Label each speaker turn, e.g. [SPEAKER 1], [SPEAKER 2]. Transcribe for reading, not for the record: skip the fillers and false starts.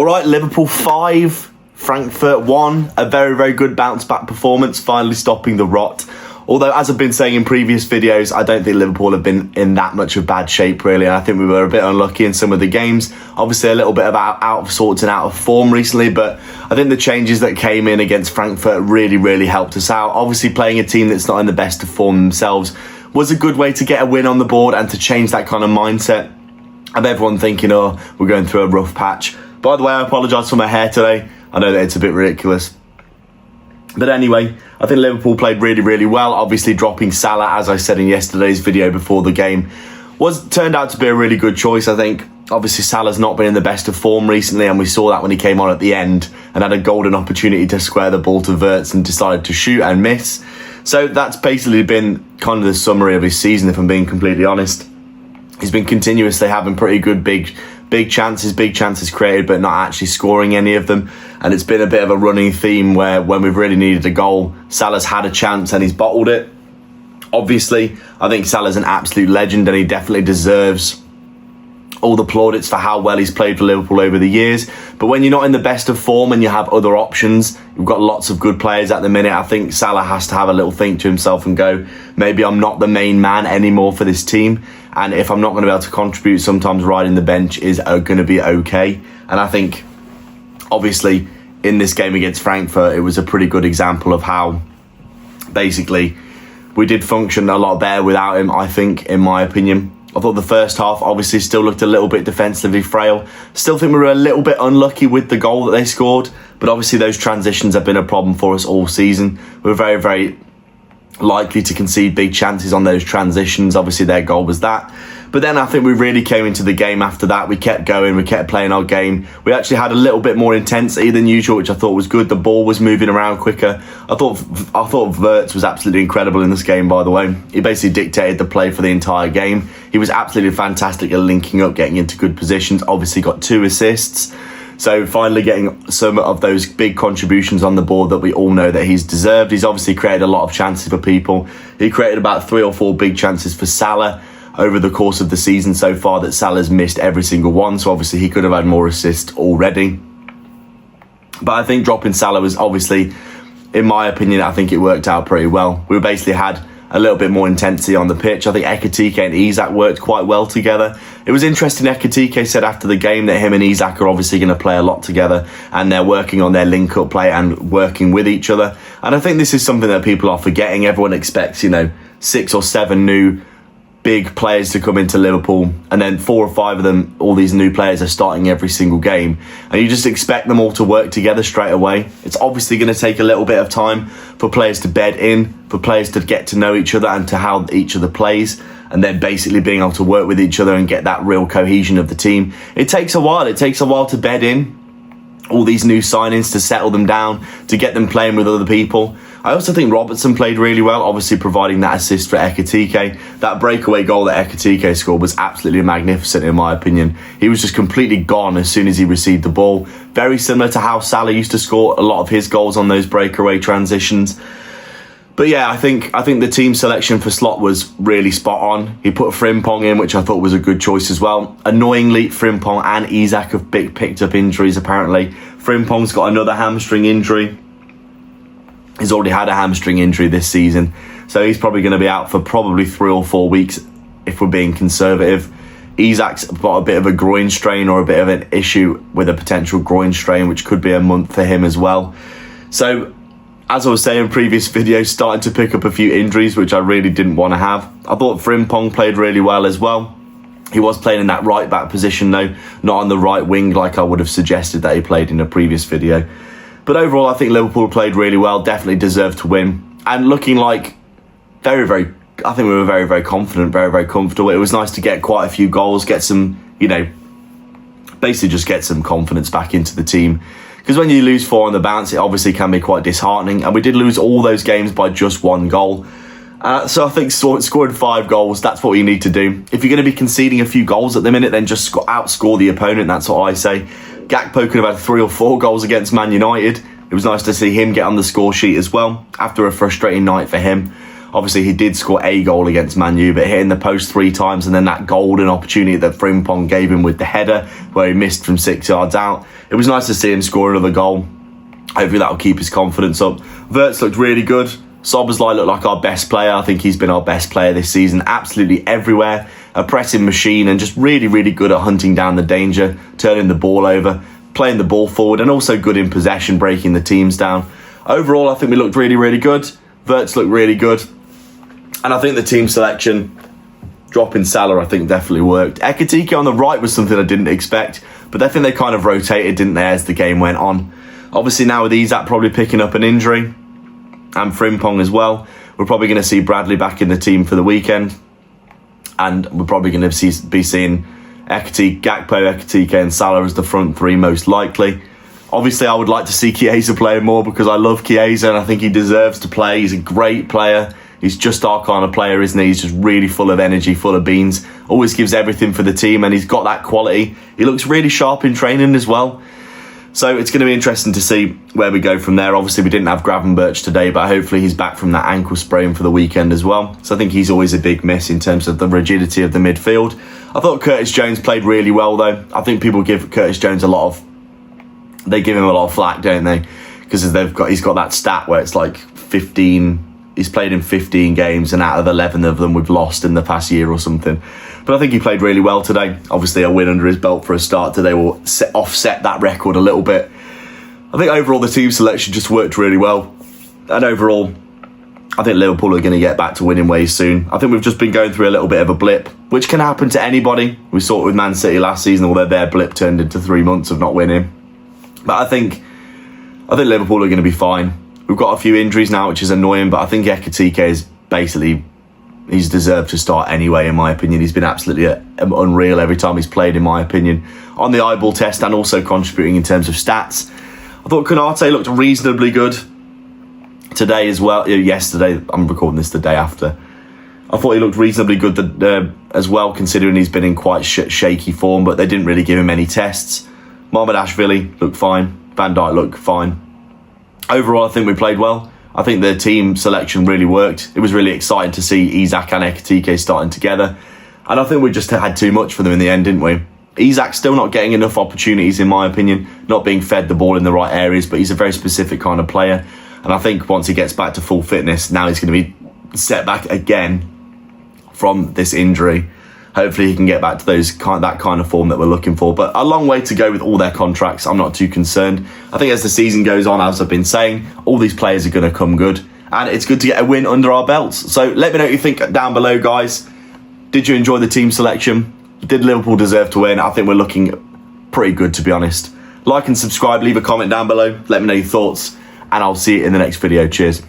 [SPEAKER 1] All right, Liverpool 5, Frankfurt 1. A very, very good bounce-back performance, finally stopping the rot. Although, as I've been saying in previous videos, I don't think Liverpool have been in that much of bad shape, really. And I think we were a bit unlucky in some of the games. Obviously, a little bit out of sorts and out of form recently. But I think the changes that came in against Frankfurt really, really helped us out. Obviously, playing a team that's not in the best of form themselves was a good way to get a win on the board and to change that kind of mindset of everyone thinking, oh, we're going through a rough patch. By the way, I apologise for my hair today. I know that it's a bit ridiculous. But anyway, I think Liverpool played really, really well. Obviously, dropping Salah, as I said in yesterday's video before the game, turned out to be a really good choice, I think. Obviously, Salah's not been in the best of form recently, and we saw that when he came on at the end and had a golden opportunity to square the ball to Wirtz and decided to shoot and miss. So that's basically been kind of the summary of his season, if I'm being completely honest. He's been continuously having pretty good big chances created, but not actually scoring any of them. And it's been a bit of a running theme where when we've really needed a goal, Salah's had a chance and he's bottled it. Obviously, I think Salah's an absolute legend and he definitely deserves all the plaudits for how well he's played for Liverpool over the years. But when you're not in the best of form and you have other options, you've got lots of good players at the minute, I think Salah has to have a little think to himself and go, maybe I'm not the main man anymore for this team. And if I'm not going to be able to contribute, sometimes riding the bench is going to be okay. And I think, obviously, in this game against Frankfurt, it was a pretty good example of how, basically, we did function a lot better without him, I think, in my opinion. I thought the first half, obviously, still looked a little bit defensively frail. Still think we were a little bit unlucky with the goal that they scored. But obviously, those transitions have been a problem for us all season. We're very, very likely to concede big chances on those transitions. Obviously, their goal was that. But then I think we really came into the game after that. We kept going. We kept playing our game. We actually had a little bit more intensity than usual, which I thought was good. The ball was moving around quicker. I thought Wirtz was absolutely incredible in this game, by the way. He basically dictated the play for the entire game. He was absolutely fantastic at linking up, getting into good positions. Obviously got 2 assists. So finally getting some of those big contributions on the board that we all know that he's deserved. He's obviously created a lot of chances for people. He created about 3 or 4 big chances for Salah over the course of the season so far that Salah's missed every single one. So obviously he could have had more assists already. But I think dropping Salah was obviously, in my opinion, I think it worked out pretty well. We basically had a little bit more intensity on the pitch. I think Ekitiké and Isak worked quite well together. It was interesting, Ekitiké said after the game that him and Isak are obviously going to play a lot together and they're working on their link-up play and working with each other. And I think this is something that people are forgetting. Everyone expects, 6 or 7 new big players to come into Liverpool, and then 4 or 5 of them, all these new players are starting every single game, and you just expect them all to work together straight away. It's obviously going to take a little bit of time for players to bed in, for players to get to know each other and to how each other plays, and then basically being able to work with each other and get that real cohesion of the team. It takes a while. It takes a while to bed in all these new signings, to settle them down, to get them playing with other people. I also think Robertson played really well, obviously providing that assist for Ekitiké. That breakaway goal that Ekitiké scored was absolutely magnificent in my opinion. He was just completely gone as soon as he received the ball. Very similar to how Salah used to score a lot of his goals on those breakaway transitions. But yeah, I think the team selection for Slot was really spot on. He put Frimpong in, which I thought was a good choice as well. Annoyingly, Frimpong and Isak have picked up injuries apparently. Frimpong's got another hamstring injury. He's already had a hamstring injury this season, so he's probably going to be out for probably 3 or 4 weeks if we're being conservative. Isak's got a bit of a groin strain or a bit of an issue with a potential groin strain, which could be a month for him as well. So, as I was saying in previous videos, starting to pick up a few injuries, which I really didn't want to have. I thought Frimpong played really well as well. He was playing in that right-back position though, not on the right wing like I would have suggested that he played in a previous video. But overall, I think Liverpool played really well, definitely deserved to win. And looking like I think we were very, very confident, very, very comfortable. It was nice to get quite a few goals, get some, basically just get some confidence back into the team. Because when you lose 4 on the bounce, it obviously can be quite disheartening. And we did lose all those games by just 1 goal. So I think scoring 5 goals, that's what you need to do. If you're going to be conceding a few goals at the minute, then just outscore the opponent. That's what I say. Gakpo could have had 3 or 4 goals against Man United. It was nice to see him get on the score sheet as well after a frustrating night for him. Obviously, he did score a goal against Man U, but hitting the post 3 times, and then that golden opportunity that Frimpong gave him with the header, where he missed from 6 yards out. It was nice to see him score another goal. Hopefully that will keep his confidence up. Wirtz looked really good. Szoboszlai looked like our best player. I think he's been our best player this season, absolutely everywhere. A pressing machine and just really, really good at hunting down the danger, turning the ball over, playing the ball forward, and also good in possession, breaking the teams down. Overall, I think we looked really, really good. Wirtz looked really good. And I think the team selection, dropping Salah, I think definitely worked. Ekitiké on the right was something I didn't expect, but I think they kind of rotated, didn't they, as the game went on. Obviously now with Isak probably picking up an injury, and Frimpong as well, we're probably going to see Bradley back in the team for the weekend. And we're probably going to be seeing Gakpo, Ekitiké and Salah as the front 3 most likely. Obviously, I would like to see Chiesa playing more because I love Chiesa and I think he deserves to play. He's a great player. He's just our kind of player, isn't he? He's just really full of energy, full of beans. Always gives everything for the team and he's got that quality. He looks really sharp in training as well. So it's going to be interesting to see where we go from there. Obviously, we didn't have Gravenberch today, but hopefully he's back from that ankle sprain for the weekend as well. So I think he's always a big miss in terms of the rigidity of the midfield. I thought Curtis Jones played really well, though. I think people give Curtis Jones they give him a lot of flack, don't they? Because he's got that stat where it's like 15. He's played in 15 games, and out of 11 of them we've lost in the past year or something. But I think he played really well today. Obviously, a win under his belt for a start today will offset that record a little bit. I think overall the team selection just worked really well. And overall, I think Liverpool are going to get back to winning ways soon. I think we've just been going through a little bit of a blip, which can happen to anybody. We saw it with Man City last season, although their blip turned into 3 months of not winning. But I think Liverpool are going to be fine. We've got a few injuries now, which is annoying, but I think Ekitiké is basically... he's deserved to start anyway, in my opinion. He's been absolutely unreal every time he's played, in my opinion, on the eyeball test and also contributing in terms of stats. I thought Konaté looked reasonably good today as well. Yesterday, I'm recording this the day after. I thought he looked reasonably good as well, considering he's been in quite shaky form, but they didn't really give him any tests. Mohamed looked fine. Van Dijk looked fine. Overall, I think we played well. I think the team selection really worked. It was really exciting to see Isak and Ekitiké starting together. And I think we just had too much for them in the end, didn't we? Isak's still not getting enough opportunities, in my opinion, not being fed the ball in the right areas, but he's a very specific kind of player. And I think once he gets back to full fitness, now he's going to be set back again from this injury. Hopefully he can get back to that kind of form that we're looking for. But a long way to go with all their contracts. I'm not too concerned. I think as the season goes on, as I've been saying, all these players are going to come good. And it's good to get a win under our belts. So let me know what you think down below, guys. Did you enjoy the team selection? Did Liverpool deserve to win? I think we're looking pretty good, to be honest. Like and subscribe. Leave a comment down below. Let me know your thoughts. And I'll see you in the next video. Cheers.